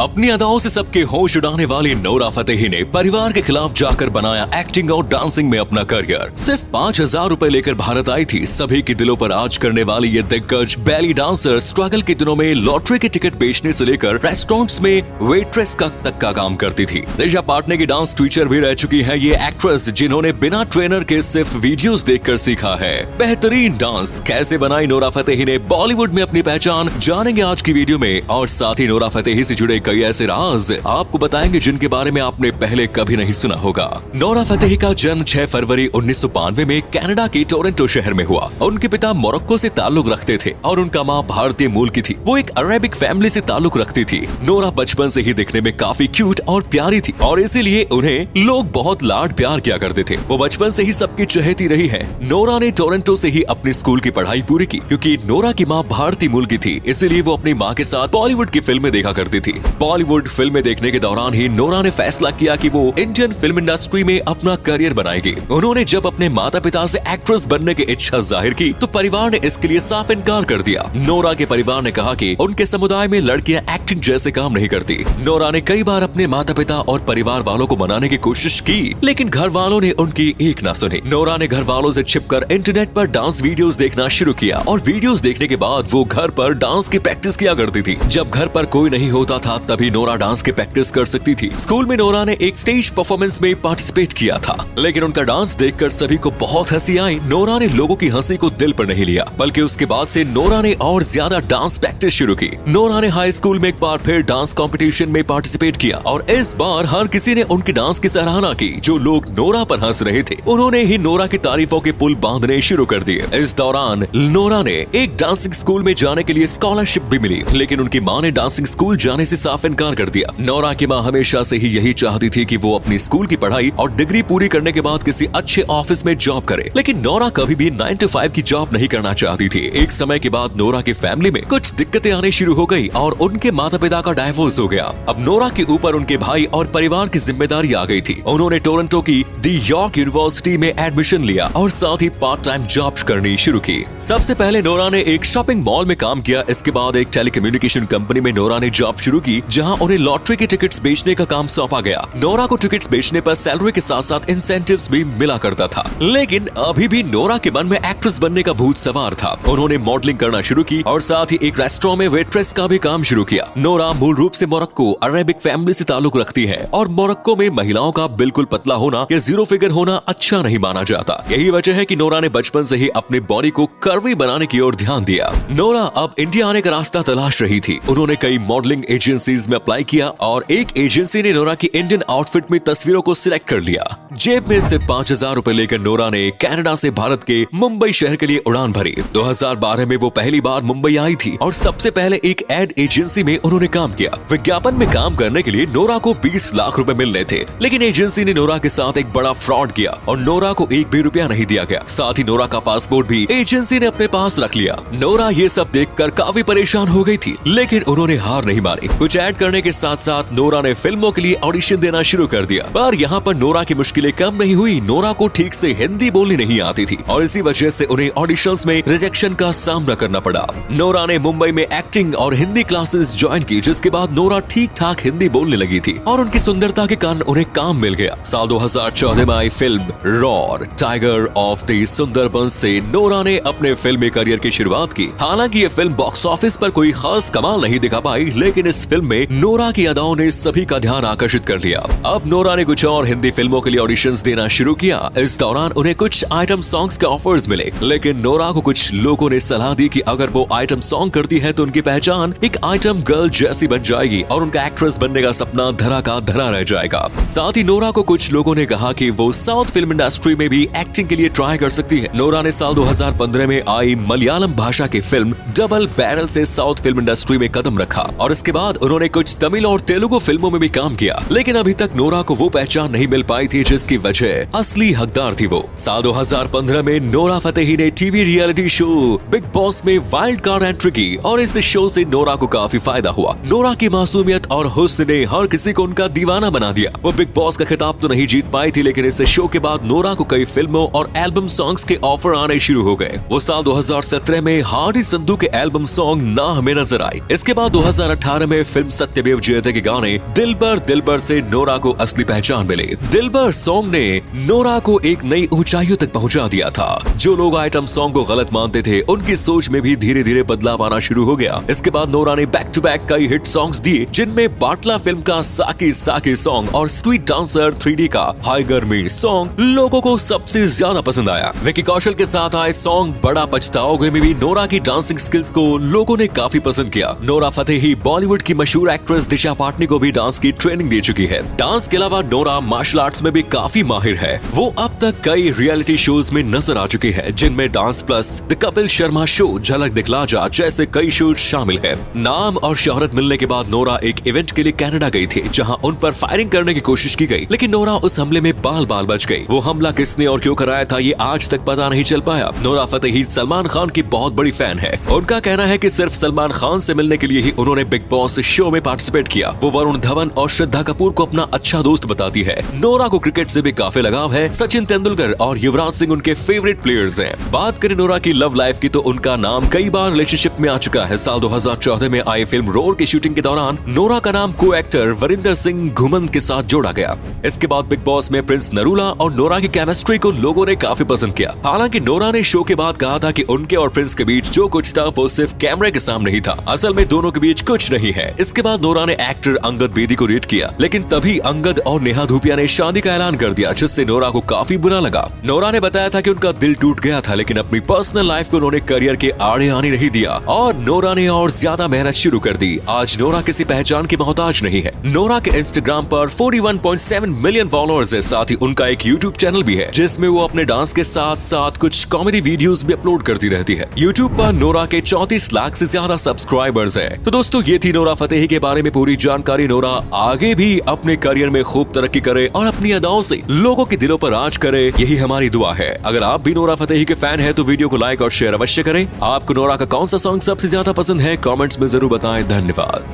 अपनी अदाओं से सबके होश उड़ाने वाली नोरा फतेही ने परिवार के खिलाफ जाकर बनाया एक्टिंग और डांसिंग में अपना करियर। सिर्फ 5,000 रुपए लेकर भारत आई थी। सभी के दिलों पर राज करने वाली ये दिग्गज बैली डांसर स्ट्रगल के दिनों में लॉटरी के टिकट बेचने से लेकर रेस्टोरेंट्स में वेट्रेस तक का काम करती थी। निशा पाटने की डांस टीचर भी रह चुकी है ये एक्ट्रेस, जिन्होंने बिना ट्रेनर के सिर्फ वीडियोस देखकर सीखा है। बेहतरीन डांस कैसे बनाई नोरा फतेही ने बॉलीवुड में अपनी पहचान, जानेंगे आज की वीडियो में। और साथ ही नोरा फतेही से जुड़े कई ऐसे राज आपको बताएंगे जिनके बारे में आपने पहले कभी नहीं सुना होगा। नोरा फतेही का जन्म 6 फरवरी 1992 में कनाडा के टोरंटो शहर में हुआ। उनके पिता मोरक्को से ताल्लुक रखते थे और उनका माँ भारतीय मूल की थी। वो एक अरेबिक फैमिली से ताल्लुक रखती थी। नोरा बचपन से ही दिखने में काफी क्यूट और प्यारी थी और इसीलिए उन्हें लोग बहुत लाड प्यार किया करते थे। वो बचपन से ही सबकी चहेती रही है। नोरा ने टोरंटो से ही अपनी स्कूल की पढ़ाई पूरी की। क्योंकि नोरा की माँ भारतीय मूल की थी, इसलिए वो अपनी माँ के साथ बॉलीवुड की फिल्में देखा करती थी। बॉलीवुड फिल्में देखने के दौरान ही नोरा ने फैसला किया कि वो इंडियन फिल्म इंडस्ट्री में अपना करियर बनाएगी। उन्होंने जब अपने माता पिता से एक्ट्रेस बनने की इच्छा जाहिर की तो परिवार ने इसके लिए साफ इनकार कर दिया। नोरा के परिवार ने कहा कि उनके समुदाय में लड़कियां एक्टिंग जैसे काम नहीं करती। नोरा ने कई बार अपने माता पिता और परिवार वालों को मनाने की कोशिश की, लेकिन घर वालों ने उनकी एक ना सुनी। नोरा ने घर वालों से छिपकर इंटरनेट पर डांस वीडियोस देखना शुरू किया और वीडियोस देखने के बाद वो घर पर डांस की प्रैक्टिस किया करती थी। जब घर पर कोई नहीं होता था तभी नोरा डांस की प्रैक्टिस कर सकती थी। स्कूल में नोरा ने एक स्टेज परफॉर्मेंस में पार्टिसिपेट किया था, लेकिन उनका डांस देखकर सभी को बहुत हंसी आई। नोरा ने लोगों की हंसी को दिल पर नहीं लिया, बल्कि उसके बाद से नोरा ने और ज्यादा डांस प्रैक्टिस शुरू की। नोरा ने हाई स्कूल में एक बार फिर डांस कंपटीशन में पार्टिसिपेट किया और इस बार हर किसी ने उनकी डांस की सराहना की। जो लोग नोरा पर हंस रहे थे उन्होंने ही नोरा की तारीफों के पुल बांधने शुरू कर दिए। इस दौरान नोरा ने एक डांसिंग स्कूल में जाने के लिए स्कॉलरशिप भी मिली, लेकिन उनकी मां ने डांसिंग स्कूल जाने से साफ इनकार कर दिया। नोरा की मां हमेशा से ही यही चाहती थी कि वो अपनी स्कूल की पढ़ाई और डिग्री पूरी करने के बाद किसी अच्छे ऑफिस में जॉब करे, लेकिन नोरा कभी भी 9 to 5 की जॉब नहीं करना चाहती थी। एक समय के बाद नोरा की फैमिली में कुछ दिक्कतें आने शुरू हो गई और उनके माता पिता का डाइवोर्स हो गया। अब नोरा के ऊपर उनके भाई और परिवार की जिम्मेदारी आ गई थी। उन्होंने टोरंटो की दी यॉर्क यूनिवर्सिटी में एडमिशन लिया और साथ ही पार्ट टाइम जॉब करनी शुरू की। सबसे पहले नोरा ने एक शॉपिंग मॉल में काम किया। इसके बाद एक टेलीकम्युनिकेशन कंपनी में नोरा ने जॉब शुरू की, जहां उन्हें लॉटरी के टिकट्स बेचने का काम सौंपा गया। नोरा को टिकट्स बेचने पर सैलरी के साथ साथ इंसेंटिव्स भी मिला करता था, लेकिन अभी भी नोरा के मन में एक्ट्रेस बनने का भूत सवार था। उन्होंने मॉडलिंग करना शुरू की और साथ ही एक रेस्टोरेंट में वेट्रेस का भी काम शुरू किया। नोरा मूल रूप से मोरक्को अरेबिक फैमिली से ताल्लुक रखती है और मोरक्को में महिलाओं का बिल्कुल पतला होना या जीरो फिगर होना अच्छा नहीं माना जाता। यही वजह है कि नोरा ने बचपन से ही अपने बॉडी को कर्वी बनाने की ओर ध्यान दिया। नोरा अब इंडिया आने का रास्ता तलाश रही थी। उन्होंने कई मॉडलिंग एजेंसीज में अप्लाई किया और एक एजेंसी ने नोरा की इंडियन आउटफिट में तस्वीरों को सिलेक्ट कर लिया। जेब में सिर्फ 5,000 रुपए लेकर नोरा ने कनाडा से भारत के मुंबई शहर के लिए उड़ान भरी। 2012 में वो पहली बार मुंबई आई थी और सबसे पहले एक एड एजेंसी में उन्होंने काम किया। विज्ञापन में काम करने के लिए नोरा को 20 लाख रुपए मिलने थे, लेकिन एजेंसी ने नोरा के साथ एक बड़ा फ्रॉड किया और नोरा को एक भी रुपया नहीं दिया गया। साथ ही नोरा का पासपोर्ट भी एजेंसी ने अपने पास रख लिया। नोरा ये सब देखकर काफी परेशान हो गई थी, लेकिन उन्होंने हार नहीं मानी। कुछ ऐड करने के साथ साथ नोरा ने फिल्मों के लिए ऑडिशन देना शुरू कर दिया। पर यहाँ पर नोरा की मुश्किलें कम नहीं हुई। नोरा को ठीक से हिंदी बोलनी नहीं आती थी और इसी वजह से उन्हें ऑडिशंस में रिजेक्शन का सामना करना पड़ा। नोरा ने मुंबई में एक्टिंग और हिंदी क्लासेस ज्वाइन की, जिसके बाद नोरा ठीक ठाक हिंदी बोलने लगी थी और उनकी सुंदरता के कारण उन्हें काम मिल गया। साल 2014 में आई film Roar Tiger of the Sundarbans से नोरा ने अपने फिल्मी करियर की शुरुआत की। हालांकि ये फिल्म बॉक्स ऑफिस पर कोई खास कमाल नहीं दिखा पाई, लेकिन इस फिल्म में नोरा की अदाओं ने सभी का ध्यान आकर्षित कर लिया। अब नोरा ने कुछ और हिंदी फिल्मों के लिए ऑडिशंस देना शुरू किया। इस दौरान उन्हें कुछ आइटम सॉन्ग्स के ऑफर्स मिले, लेकिन नोरा को कुछ लोगों ने सलाह दी कि अगर वो आइटम सॉन्ग करती है तो उनकी पहचान एक आइटम गर्ल जैसी बन जाएगी और उनका एक्ट्रेस बनने का सपना धरा का धरा रह जाएगा। साथ ही नोरा को कुछ लोगों ने कहा कि वो साउथ फिल्म इंडस्ट्री में भी एक्टिंग के लिए ट्राई कर सकती है। नोरा ने साल 2015 में आई मलयालम भाषा की फिल्म डबल बैरल से साउथ फिल्म इंडस्ट्री में कदम रखा और इसके बाद उन्होंने कुछ तमिल और तेलुगु फिल्मों में भी काम किया, लेकिन अभी तक नोरा को वो पहचान नहीं मिल पाई थी जिसकी वजह असली हकदार थी वो। साल 2015 में नोरा फतेही ने TV reality show big boss में वाइल्ड कार्ड एंट्री की और इस शो से नोरा को काफी फायदा हुआ। नोरा की मासूमियत और हुस्न ने हर किसी को उनका दीवाना बना दिया। वो बिग बॉस का खिताब तो नहीं जीत पाई थी, लेकिन इस शो के बाद नोरा को कई फिल्मों और एल्बम सॉन्ग्स के ऑफर आने शुरू हो गए। वो साल 2017 में हार्डी संधू के एल्बम सॉन्ग ना हमें नजर आई। इसके बाद 2018 में फिल्म सत्यमेव जयते के गाने दिलबर से नोरा को असली पहचान मिली। दिलबर सॉन्ग ने नोरा को एक नई ऊंचाइयों तक पहुंचा दिया था। जो लोग आइटम सॉन्ग को गलत मानते थे उनकी सोच में भी धीरे धीरे बदलाव आना शुरू हो गया। इसके बाद नोरा ने बैक टू बैक कई हिट सॉन्ग्स दिए, जिनमें बाटला फिल्म का साकी साकी सॉन्ग और स्ट्रीट डांसर 3D का हाइगर मी सॉन्ग लोगों को सबसे ज्यादा पसंद आया। विकी कौशल के साथ आए सॉन्ग बड़ा पछताओगे में भी नोरा की डांसिंग स्किल्स को लोगों ने काफी पसंद किया। नोरा फतेही बॉलीवुड की मशहूर एक्ट्रेस दिशा पाटनी को भी डांस की ट्रेनिंग दे चुकी है। डांस के अलावा नोरा मार्शल आर्ट्स में भी काफी माहिर है। वो अब तक कई रियलिटी शोज में नजर आ चुकी है, जिनमें dance plus, the Kapil Sharma show, झलक दिखला जा जैसे कई शो शामिल है। नाम और शोहरत मिलने के बाद नोरा एक इवेंट के लिए कनाडा गई थी, जहां उन पर फायरिंग करने की कोशिश की गई, लेकिन नोरा उस हमले में बाल बाल बच गई। वो हमला किसने और क्यों कराया था ये आज तक पता नहीं चल पाया। नोरा फतेही सलमान खान की बहुत बड़ी फैन है। उनका कहना है कि सिर्फ सलमान खान से मिलने के लिए ही उन्होंने बिग बॉस शो में पार्टिसिपेट किया। वो वरुण धवन और श्रद्धा कपूर को अपना अच्छा दोस्त बताती है। नोरा को क्रिकेट से भी काफी लगाव है। सचिन तेंदुलकर और युवराज सिंह उनके फेवरेट प्लेयर्स हैं। बात करें नोरा की लव लाइफ की तो उनका नाम कई बार रिलेशनशिप में आ चुका है। साल 2014 में आई फिल्म रोर की शूटिंग के दौरान नोरा का नाम को एक्टर वरिंदर सिंह घुमन के साथ जोड़ा गया। इसके बाद बिग बॉस में प्रिंस नरूला और नोरा की केमिस्ट्री को लोगों ने काफी पसंद किया। हालांकि नोरा ने शो के बाद कहा था कि उनके और प्रिंस के बीच जो कुछ था वो सिर्फ कैमरे के सामने ही था, असल में दोनों के बीच कुछ नहीं है। इसके बाद नोरा ने एक्टर अंगद बेदी को रेट किया, लेकिन तभी अंगद और नेहा धूपिया ने शादी का ऐलान कर दिया, जिससे नोरा को काफी बुरा लगा। नोरा ने बताया था कि उनका दिल टूट गया था, लेकिन अपनी पर्सनल लाइफ को उन्होंने करियर के आड़े आने नहीं दिया और नोरा ने और ज्यादा मेहनत शुरू कर दी। आज नोरा किसी पहचान की मोहताज नहीं है। नोरा के इंस्टाग्राम पर 41.7 मिलियन फॉलोअर्स है। साथ ही उनका एक यूट्यूब चैनल भी है, जिसमें वो अपने डांस के साथ साथ कुछ कॉमेडी वीडियोस भी अपलोड करती रहती है। यूट्यूब पर नोरा के 34 लाख से ज्यादा सब्सक्राइबर्स हैं। तो दोस्तों, ये थी नोरा फतेही के बारे में पूरी जानकारी। नोरा आगे भी अपने करियर में खूब तरक्की करे और अपनी अदाओं से लोगों के दिलों पर राज करे, यही हमारी दुआ है। अगर आप भी नोरा फतेही के फैन हैं तो वीडियो को लाइक और शेयर अवश्य करें। आपको नोरा का कौन सा सॉन्ग सबसे ज्यादा पसंद है, कमेंट्स में जरूर बताएं। धन्यवाद।